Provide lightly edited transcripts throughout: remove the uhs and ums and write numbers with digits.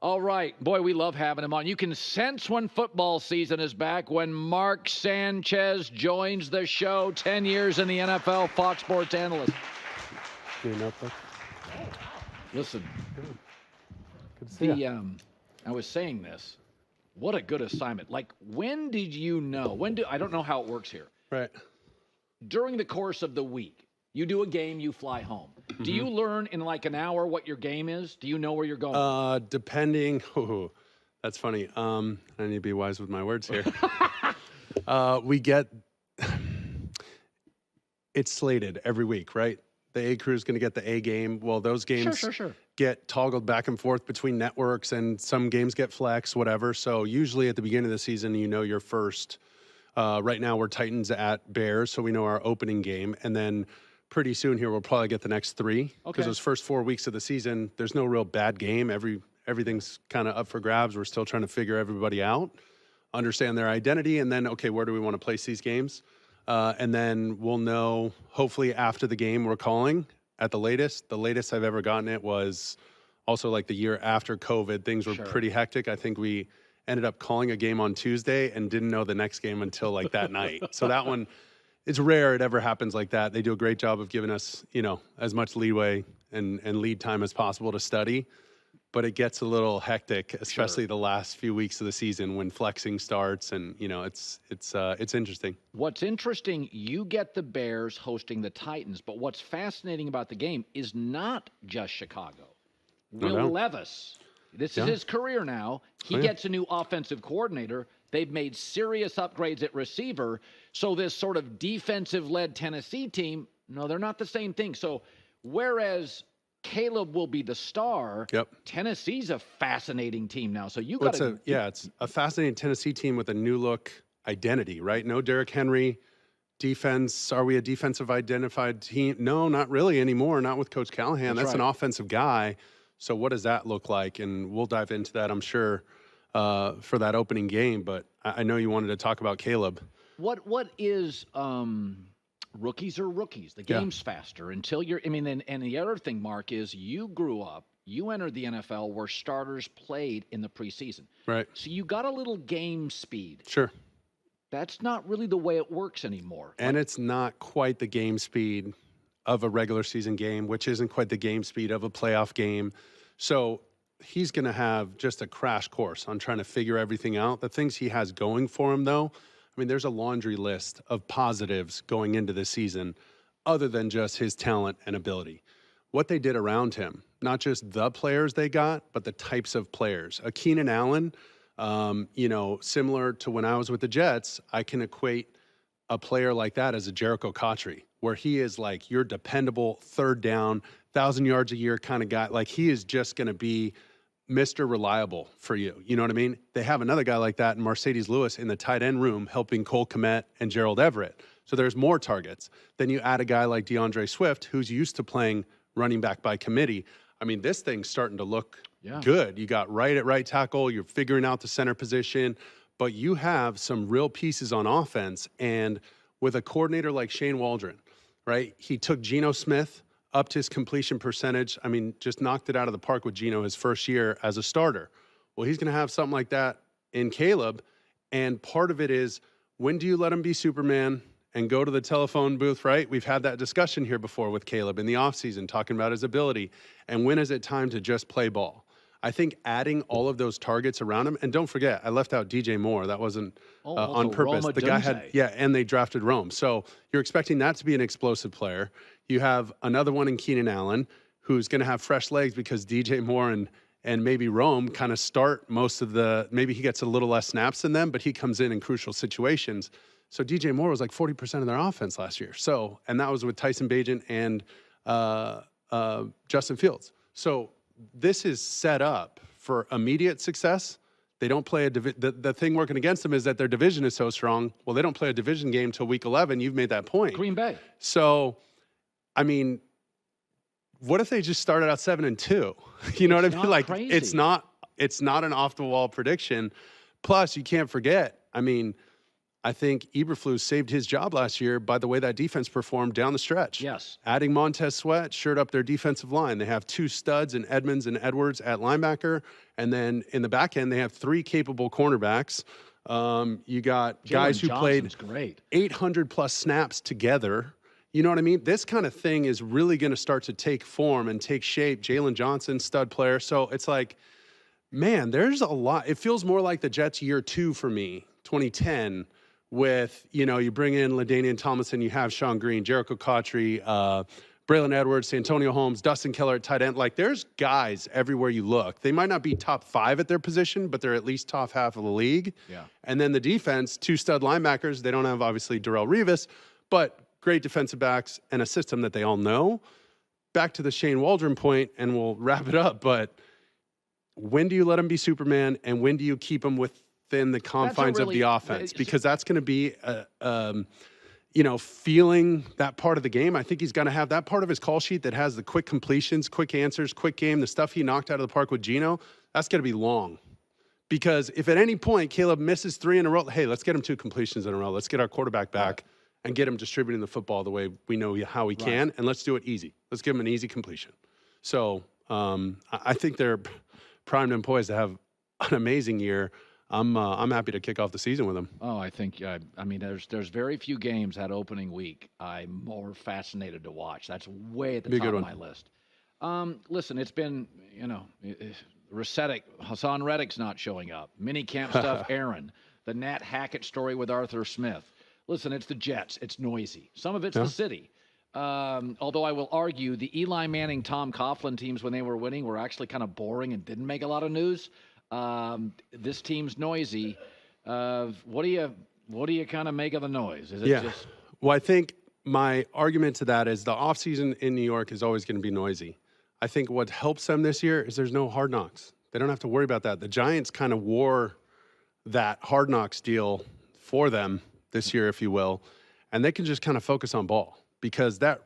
All right. Boy, we love having him on. You can sense when football season is back when Mark Sanchez joins the show. 10 years in the NFL, Fox Sports analyst. Your notebook. Listen, Good to see you. I was saying this. What a good assignment. Like, when did you know? I don't know how it works here. Right. During the course of the week, you do a game, you fly home. Do you learn in like an hour what your game is? Do you know where you're going? Depending. That's funny. I need to be wise with my words here. We get it's slated every week, right? The A crew is going to get the A game. Well, those games get toggled back and forth between networks, and some games get flex, whatever. So usually at the beginning of the season, you know your first. Right now we're Titans at Bears, so we know our opening game, and then pretty soon here we'll probably get the next three, because those first 4 weeks of the season, there's no real bad game. Everything's kind of up for grabs. We're still trying to figure everybody out, understand their identity, and then, okay, where do we want to place these games? And then we'll know, hopefully after the game we're calling at the latest. The latest I've ever gotten it was also like the year after COVID. Things were pretty hectic. I think we ended up calling a game on Tuesday and didn't know the next game until like that night. So that one, it's rare it ever happens like that. They do a great job of giving us, as much leeway and lead time as possible to study. But it gets a little hectic, especially the last few weeks of the season when flexing starts, and it's interesting. What's interesting, you get the Bears hosting the Titans, but what's fascinating about the game is not just Chicago. Will Levis, this is his career now. He gets a new offensive coordinator. They've made serious upgrades at receiver. So this sort of defensive-led Tennessee team, no, they're not the same thing. So whereas Caleb will be the star, Tennessee's a fascinating team now. So you got to... it's a fascinating Tennessee team with a new look identity, right? No Derrick Henry. Defense, are we a defensive identified team? No, not really anymore. Not with Coach Callahan. That's an offensive guy. So what does that look like? And we'll dive into that, I'm sure, for that opening game. But I know you wanted to talk about Caleb. What is rookies are rookies? The game's faster until you're. I mean, and the other thing, Mark, is you grew up. You entered the NFL where starters played in the preseason. Right. So you got a little game speed. Sure. That's not really the way it works anymore. And it's not quite the game speed of a regular season game, which isn't quite the game speed of a playoff game. So he's going to have just a crash course on trying to figure everything out. The things he has going for him, though, I mean, there's a laundry list of positives going into this season other than just his talent and ability. What they did around him, not just the players they got, but the types of players. A Keenan Allen, similar to when I was with the Jets, I can equate a player like that as a Jericho Cotchery, where he is like your dependable third down, 1,000 yards a year kind of guy. Like he is just going to be Mr. Reliable for you. You know what I mean? They have another guy like that in Mercedes Lewis in the tight end room helping Cole Kmet and Gerald Everett. So there's more targets. Then you add a guy like DeAndre Swift, who's used to playing running back by committee. I mean, this thing's starting to look good. You got Wright at right tackle. You're figuring out the center position. But you have some real pieces on offense. And with a coordinator like Shane Waldron, right? He took Geno Smith upped his completion percentage. I mean, just knocked it out of the park with Geno his first year as a starter. Well, he's going to have something like that in Caleb. And part of it is, when do you let him be Superman and go to the telephone booth, right? We've had that discussion here before with Caleb in the offseason, talking about his ability. And when is it time to just play ball? I think adding all of those targets around him, and don't forget, I left out DJ Moore. That wasn't on purpose. The guy had, and they drafted Rome. So you're expecting that to be an explosive player. You have another one in Keenan Allen, who's going to have fresh legs because DJ Moore and maybe Rome kind of start most of the, maybe he gets a little less snaps than them, but he comes in crucial situations. So DJ Moore was like 40% of their offense last year. So, and that was with Tyson Bagent and Justin Fields. So this is set up for immediate success. They don't play the thing working against them is that their division is so strong. Well, they don't play a division game till week 11. You've made that point. Green Bay. So, I mean, what if they just started out 7-2? You know what I mean? Like, crazy. it's not an off the wall prediction. Plus, you can't forget, I mean, I think Eberflus saved his job last year by the way that defense performed down the stretch. Yes. Adding Montez Sweat shored up their defensive line. They have 2 studs in Edmonds and Edwards at linebacker. And then in the back end, they have 3 capable cornerbacks. You got guys who played 800-plus snaps together. You know what I mean? This kind of thing is really going to start to take form and take shape. Jalen Johnson, stud player. So it's like, man, there's a lot. It feels more like the Jets year 2 for me, 2010, with, you bring in LaDainian Tomlinson, you have Sean Green, Jericho Cotchery, Braylon Edwards, Antonio Holmes, Dustin Keller at tight end. Like, there's guys everywhere you look. They might not be top 5 at their position, but they're at least top half of the league. Yeah. And then the defense, 2 stud linebackers. They don't have, obviously, Darrelle Revis, but great defensive backs and a system that they all know. Back to the Shane Waldron point, and we'll wrap it up, but when do you let him be Superman, and when do you keep him within the confines of the offense? Because that's going to be, feeling that part of the game. I think he's going to have that part of his call sheet that has the quick completions, quick answers, quick game, the stuff he knocked out of the park with Geno. That's going to be long. Because if at any point Caleb misses 3 in a row, hey, let's get him 2 completions in a row. Let's get our quarterback back and get him distributing the football the way we know how he can, and let's do it easy. Let's give him an easy completion. So I think they're primed and poised to have an amazing year. I'm happy to kick off the season with them. Oh, I think there's very few games that opening week I'm more fascinated to watch. That's way at the top of my list. Listen, it's been Haason Reddick's not showing up. Minicamp stuff, Aaron. The Nat Hackett story with Arthur Smith. Listen, it's the Jets. It's noisy. Some of it's the city. Although I will argue the Eli Manning, Tom Coughlin teams when they were winning were actually kind of boring and didn't make a lot of news. This team's noisy. What do you kind of make of the noise? Is it just? Well, I think my argument to that is the offseason in New York is always going to be noisy. I think what helps them this year is there's no Hard Knocks. They don't have to worry about that. The Giants kind of wore that Hard Knocks deal for them this year, if you will, and they can just kind of focus on ball, because the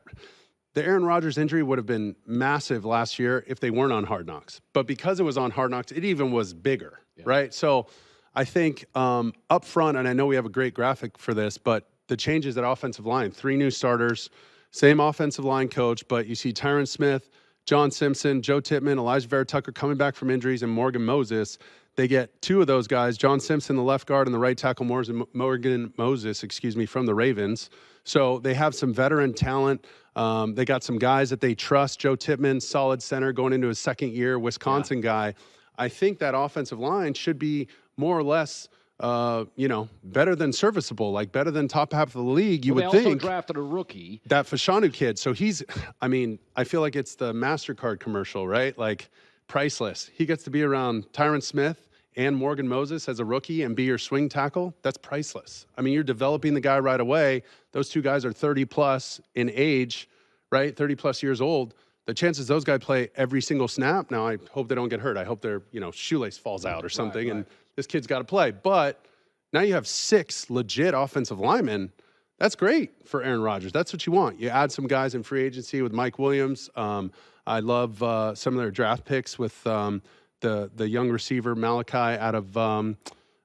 Aaron Rodgers injury would have been massive last year if they weren't on Hard Knocks. But because it was on Hard Knocks, it even was bigger, right? So I think up front, and I know we have a great graphic for this, but the changes at offensive line, 3 new starters, same offensive line coach, but you see Tyron Smith, John Simpson, Joe Tippmann, Elijah Vera Tucker coming back from injuries, and Morgan Moses. They get 2 of those guys, John Simpson, the left guard, and the right tackle, Morgan Moses, from the Ravens. So they have some veteran talent. They got some guys that they trust. Joe Tippmann, solid center, going into his 2nd year, Wisconsin guy. I think that offensive line should be more or less, better than serviceable, like better than top half of the league. You would think. They also drafted a rookie. That Fashanu kid. So I feel like it's the MasterCard commercial, right? Like, priceless. He gets to be around Tyron Smith and Morgan Moses as a rookie and be your swing tackle. That's priceless. I mean, you're developing the guy right away. Those 2 guys are 30-plus in age, right? 30-plus years old. The chances those guys play every single snap. Now, I hope they don't get hurt. I hope their shoelace falls out or something, and this kid's got to play. But now you have 6 legit offensive linemen. That's great for Aaron Rodgers. That's what you want. You add some guys in free agency with Mike Williams. I love some of their draft picks with the young receiver Malachi out of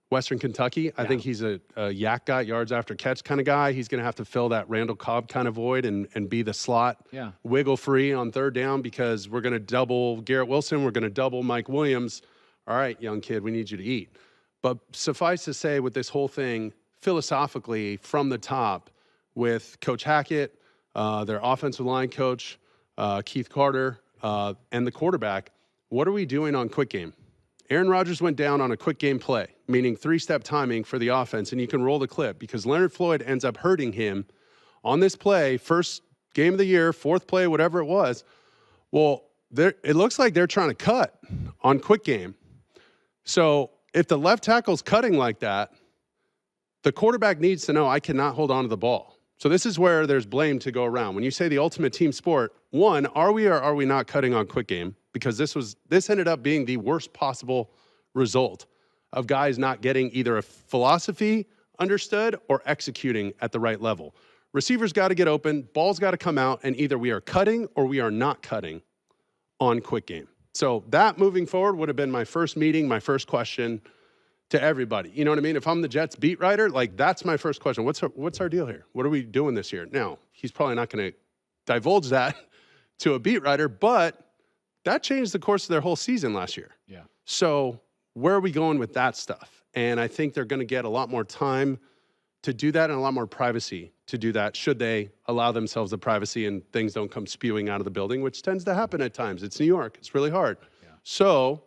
Western Kentucky. I think he's a yak guy, yards after catch kind of guy. He's going to have to fill that Randall Cobb kind of void and be the slot wiggle free on 3rd down, because we're going to double Garrett Wilson. We're going to double Mike Williams. All right, young kid, we need you to eat. But suffice to say, with this whole thing, philosophically from the top, with Coach Hackett, their offensive line coach, Keith Carter, and the quarterback, what are we doing on quick game? Aaron Rodgers went down on a quick game play, meaning 3-step timing for the offense, and you can roll the clip because Leonard Floyd ends up hurting him on this play, first game of the year, 4th play, whatever it was. Well, it looks like they're trying to cut on quick game. So if the left tackle's cutting like that, the quarterback needs to know, I cannot hold on to the ball. So this is where there's blame to go around. When you say the ultimate team sport, 1, are we or are we not cutting on quick game? Because this ended up being the worst possible result of guys not getting either a philosophy understood or executing at the right level. Receivers got to get open, balls got to come out, and either we are cutting or we are not cutting on quick game. So that moving forward would have been my first meeting, my first question to everybody. You know what I mean? If I'm the Jets beat writer, like that's my first question. What's our deal here? What are we doing this year? Now, he's probably not going to divulge that to a beat writer, but that changed the course of their whole season last year. Yeah. So where are we going with that stuff? And I think they're going to get a lot more time to do that and a lot more privacy to do that, should they allow themselves the privacy and things don't come spewing out of the building, which tends to happen at times. It's New York. It's really hard. Yeah. So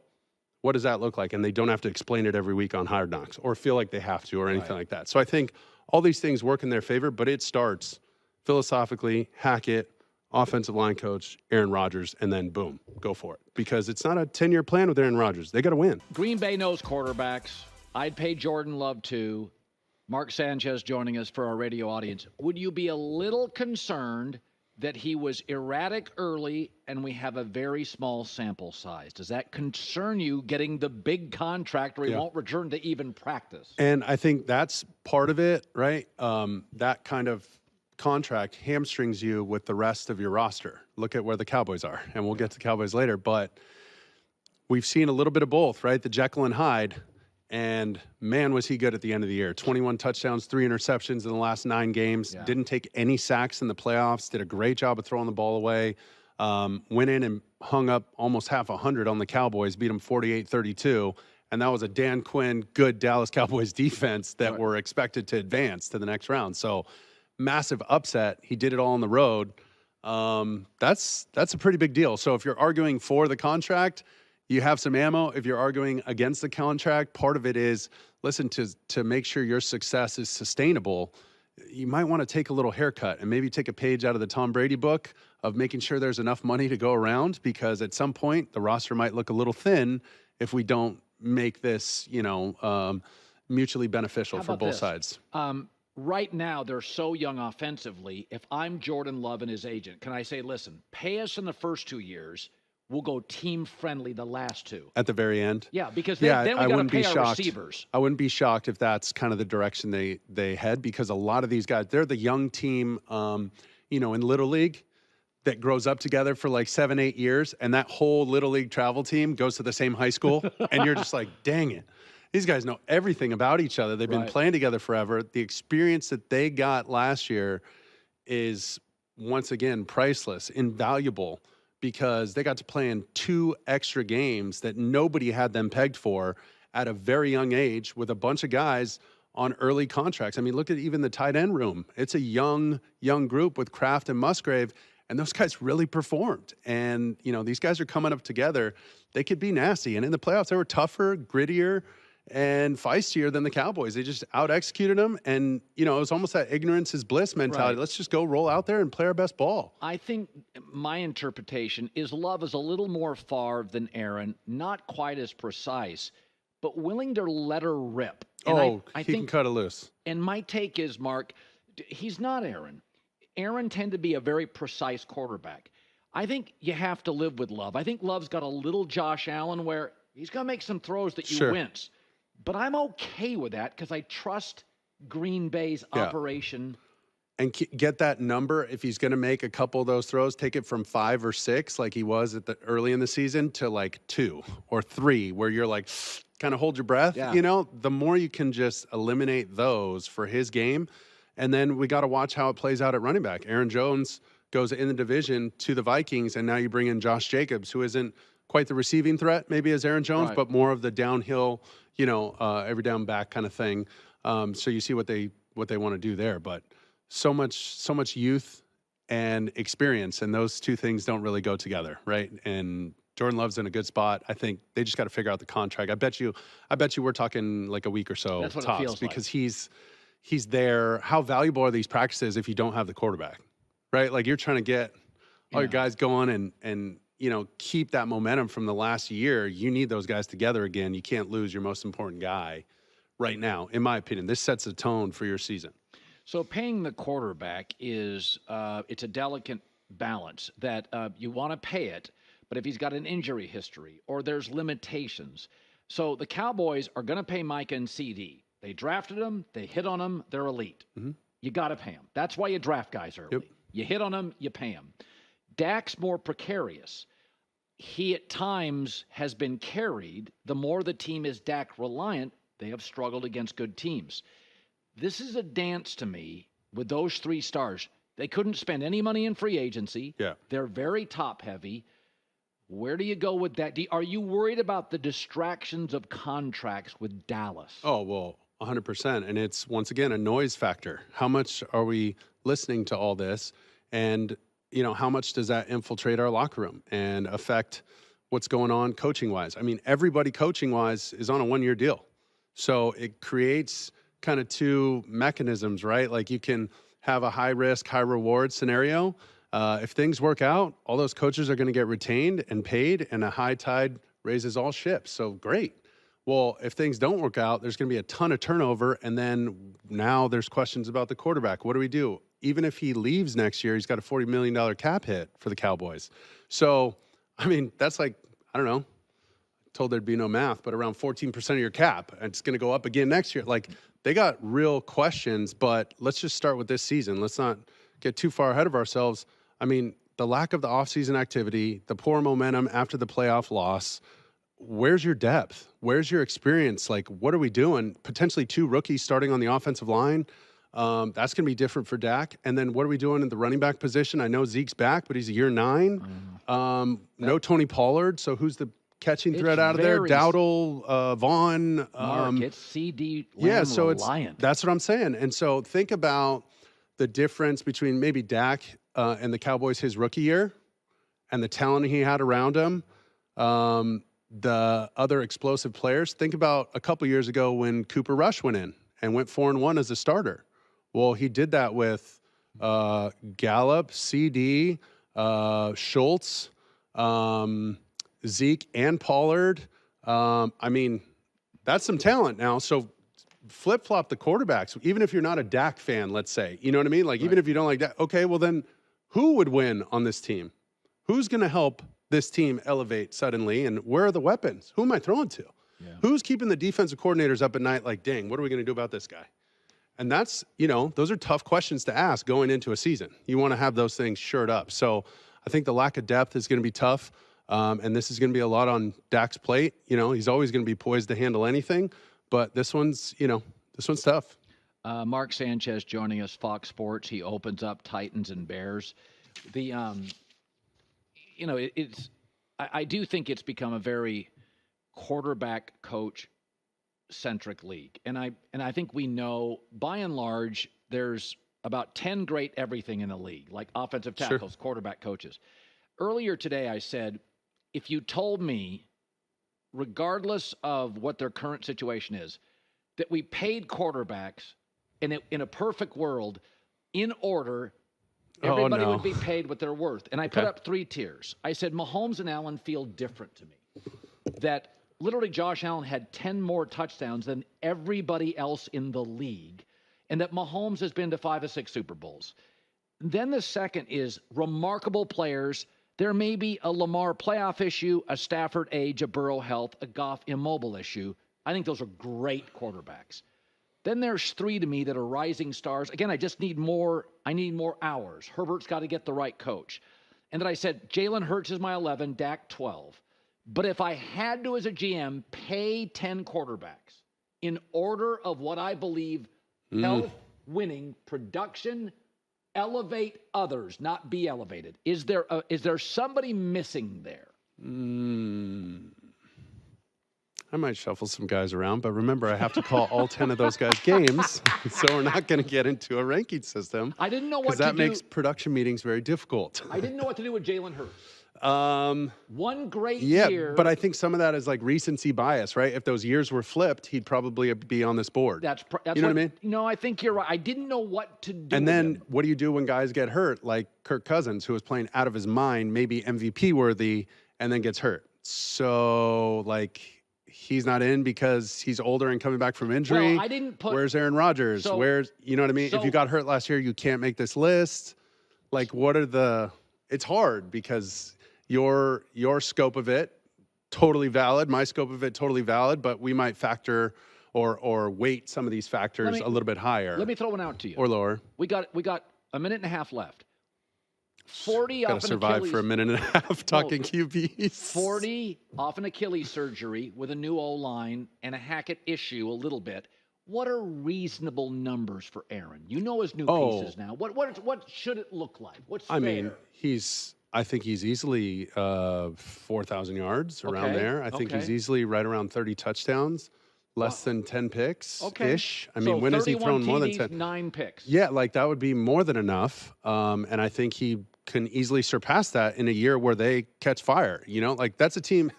what does that look like? And they don't have to explain it every week on Hard Knocks or feel like they have to or anything like that. So I think all these things work in their favor, but it starts philosophically, Hackett, offensive line coach, Aaron Rodgers, and then boom, go for it. Because it's not a 10-year plan with Aaron Rodgers. They got to win. Green Bay knows quarterbacks. I'd pay Jordan Love too. Mark Sanchez joining us for our radio audience. Would you be a little concerned that he was erratic early and we have a very small sample size? Does that concern you getting the big contract where he won't return to even practice? And I think that's part of it, right? That kind of contract hamstrings you with the rest of your roster. Look at where the Cowboys are, and we'll get to the Cowboys later, but we've seen a little bit of both, right? The Jekyll and Hyde. And man, was he good at the end of the year. 21 touchdowns, 3 interceptions in the last 9 games. Yeah. Didn't take any sacks in the playoffs. Did a great job of throwing the ball away. Went in and hung up almost half 100 on the Cowboys, beat them 48-32. And that was a Dan Quinn, good Dallas Cowboys defense that were expected to advance to the next round. So massive upset. He did it all on the road. That's a pretty big deal. So if you're arguing for the contract, you have some ammo. If you're arguing against the contract, part of it is, listen, to make sure your success is sustainable, you might want to take a little haircut and maybe take a page out of the Tom Brady book of making sure there's enough money to go around, because at some point the roster might look a little thin if we don't make this, mutually beneficial for both sides. Right now, they're so young offensively. If I'm Jordan Love and his agent, can I say, listen, pay us in the first 2 years. We'll go team-friendly the last 2. At the very end? Yeah, because then we got to pay our receivers. I wouldn't be shocked if that's kind of the direction they head, because a lot of these guys, they're the young team, in Little League that grows up together for like 7-8 years, and that whole Little League travel team goes to the same high school, and you're just like, dang it. These guys know everything about each other. They've been playing together forever. The experience that they got last year is, once again, priceless, invaluable, because they got to play in 2 extra games that nobody had them pegged for at a very young age with a bunch of guys on early contracts. I mean, look at even the tight end room. It's a young group with Kraft and Musgrave, and those guys really performed. And, these guys are coming up together. They could be nasty. And in the playoffs, they were tougher, grittier, and feistier than the Cowboys. They just out-executed them, and, it was almost that ignorance is bliss mentality. Let's just go roll out there and play our best ball. I think my interpretation is Love is a little more Favre than Aaron, not quite as precise, but willing to let her rip. And I he can cut it loose. And my take is, Mark, he's not Aaron. Aaron tended to be a very precise quarterback. I think you have to live with Love. I think Love's got a little Josh Allen where he's going to make some throws that you wince. But I'm okay with that because I trust Green Bay's operation. And get that number. If he's going to make a couple of those throws, take it from 5 or 6 like he was early in the season to like 2 or 3 where you're like, kind of hold your breath. Yeah. The more you can just eliminate those for his game. And then we got to watch how it plays out at running back. Aaron Jones goes in the division to the Vikings, and now you bring in Josh Jacobs, who isn't quite the receiving threat maybe as Aaron Jones, but more of the downhill, every down back kind of thing. So you see what they want to do there, but so much youth and experience, and those two things don't really go together, right? And Jordan Love's in a good spot. I think they just got to figure out the contract. I bet you we're talking like a week or so tops, because he's there. How valuable are these practices if you don't have the quarterback, right? Like you're trying to get all your guys going and keep that momentum from the last year. You need those guys together again. You can't lose your most important guy right now, in my opinion. This sets a tone for your season. So paying the quarterback is it's a delicate balance that you want to pay it, but if he's got an injury history or there's limitations. So the Cowboys are going to pay Micah and Ceedee. They drafted them. They hit on them. They're elite. Mm-hmm. You got to pay them. That's why you draft guys early. Yep. You hit on them, you pay them. Dak's more precarious. He at times has been carried. The more the team is Dak reliant, They have struggled against good teams. This is a dance to me with those 3 stars. They couldn't spend any money in free agency. Yeah. They're very top-heavy. Where do you go with that? Are you worried about the distractions of contracts with Dallas? Oh, well, 100%. And it's, once again, a noise factor. How much are we listening to all this? And, how much does that infiltrate our locker room and affect what's going on coaching-wise? I mean, everybody coaching-wise is on a 1-year deal. So it creates kind of 2 mechanisms, right? Like you can have a high-risk, high-reward scenario. If things work out, all those coaches are going to get retained and paid, and a high tide raises all ships. So great. Well, if things don't work out, there's going to be a ton of turnover, and then now there's questions about the quarterback. What do we do? Even if he leaves next year, he's got a $40 million cap hit for the Cowboys. So, I mean, that's like, I don't know, told there'd be no math, but around 14% of your cap. And it's going to go up again next year. Like, they got real questions, but let's just start with this season. Let's not get too far ahead of ourselves. I mean, the lack of the offseason activity, the poor momentum after the playoff loss, where's your depth? Where's your experience? Like, what are we doing? Potentially 2 rookies starting on the offensive line. That's going to be different for Dak. And then what are we doing in the running back position? I know Zeke's back, but he's a year 9. No Tony Pollard. So who's the catching threat out of there? Dowdle, Vaughn. Mark, it's Ceedee Lamb. Yeah, so reliant. That's what I'm saying. And so think about the difference between maybe Dak and the Cowboys his rookie year and the talent he had around him. The other explosive players. Think about a couple years ago when Cooper Rush went in and went 4-1 as a starter. Well, he did that with Gallup, CD, Schultz, Zeke, and Pollard. I mean, that's some talent now. So flip-flop the quarterbacks, even if you're not a Dak fan, let's say. You know what I mean? Like, even if you don't like Dak, okay, well then who would win on this team? Who's going to help this team elevate suddenly? And where are the weapons? Who am I throwing to? Yeah. Who's keeping the defensive coordinators up at night like, dang, what are we going to do about this guy? And that's, those are tough questions to ask going into a season. You want to have those things shored up. So I think the lack of depth is going to be tough. And this is going to be a lot on Dak's plate. He's always going to be poised to handle anything. But this one's tough. Mark Sanchez joining us, Fox Sports. He opens up Titans and Bears. I do think it's become a very quarterback coach centric league. And I think we know by and large there's about 10 great everything in the league, like offensive tackles, quarterback coaches. Earlier today I said, if you told me, regardless of what their current situation is, that we paid quarterbacks in a perfect world in order, everybody would be paid what they're worth. And I put up 3 tiers. I said Mahomes and Allen feel different to me. That literally Josh Allen had 10 more touchdowns than everybody else in the league, and that Mahomes has been to 5 or 6 Super Bowls. Then the second is remarkable players. There may be a Lamar playoff issue, a Stafford age, a Burrow health, a Goff immobile issue. I think those are great quarterbacks. Then there's 3 to me that are rising stars. Again, I just need more. I need more hours. Herbert's got to get the right coach. And then I said, Jalen Hurts is my 11, Dak 12. But if I had to, as a GM, pay 10 quarterbacks in order of what I believe health, winning, production, elevate others, not be elevated, is there somebody missing there? I might shuffle some guys around, but remember, I have to call all 10 of those guys' games, so we're not going to get into a ranking system. I didn't know what to do. Because that makes production meetings very difficult. I didn't know what to do with Jalen Hurts. One great year. Yeah, but I think some of that is like recency bias, right? If those years were flipped, he'd probably be on this board. That's you know what I mean? No, I think you're right. I didn't know what to do. And then what do you do when guys get hurt, like Kirk Cousins, who was playing out of his mind, maybe MVP worthy, and then gets hurt? So, like, he's not in because he's older and coming back from injury. Well, I didn't put. Where's Aaron Rodgers? Where's, you know what I mean? If you got hurt last year, you can't make this list. Like, what are the? It's hard because your scope of it, totally valid. My scope of it, totally valid. But we might factor or weight some of these factors a little bit higher. Let me throw one out to you. Or lower. We got a minute and a half left. 40 Gotta off an survive Achilles. for a minute and a half talking QBs. 40 off an Achilles surgery with a new O-line and a Hackett issue a little bit. What are reasonable numbers for Aaron? You know his new pieces now. What should it look like? What's fair? I mean, I think he's easily 4,000 yards around there. I think he's easily right around 30 touchdowns, less than 10 picks ish. I mean, when has he thrown more than 10? 9 picks. Yeah, like that would be more than enough. And I think he can easily surpass that in a year where they catch fire. You know, like that's a team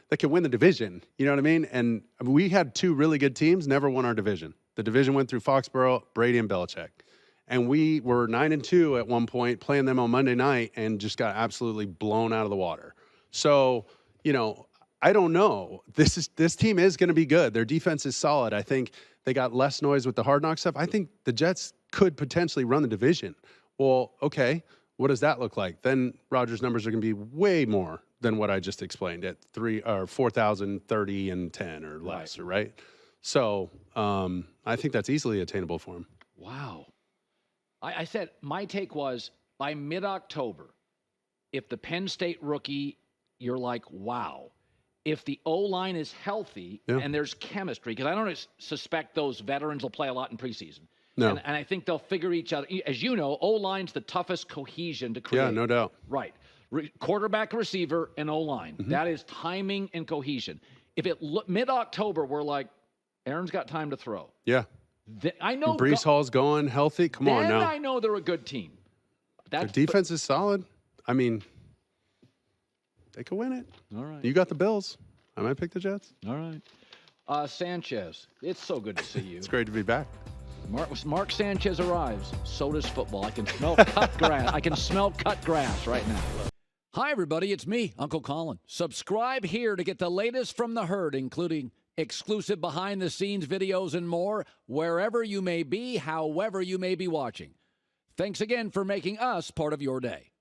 that can win the division. You know what I mean? And we had 2 really good teams, never won our division. The division went through Foxborough, Brady, and Belichick. And we were 9-2 at one point, playing them on Monday night, and just got absolutely blown out of the water. So, you know, I don't know. This team is going to be good. Their defense is solid. I think they got less noise with the hard knock stuff. I think the Jets could potentially run the division. Well, okay, what does that look like? Then Rodgers' numbers are going to be way more than what I just explained at 4,000, 30, and 10 or less, right? So I think that's easily attainable for him. Wow. I said my take was by mid-October, if the Penn State rookie, you're like, wow. If the O-line is healthy and there's chemistry, because I don't suspect those veterans will play a lot in preseason. No. And I think they'll figure each other. As you know, O-line's the toughest cohesion to create. Yeah, no doubt. Right. Quarterback, receiver, and O-line. Mm-hmm. That is timing and cohesion. If mid-October, we're like, Aaron's got time to throw. Yeah. I know. And Breece Hall's going healthy. Come on now. I know they're a good team. Their defense is solid. I mean, they could win it. All right. You got the Bills. I might pick the Jets. All right. Sanchez, it's so good to see you. It's great to be back. Mark Sanchez arrives. So does football. I can smell cut grass. I can smell cut grass right now. Hi, everybody. It's me, Uncle Colin. Subscribe here to get the latest from the herd, including exclusive behind-the-scenes videos and more, wherever you may be, however you may be watching. Thanks again for making us part of your day.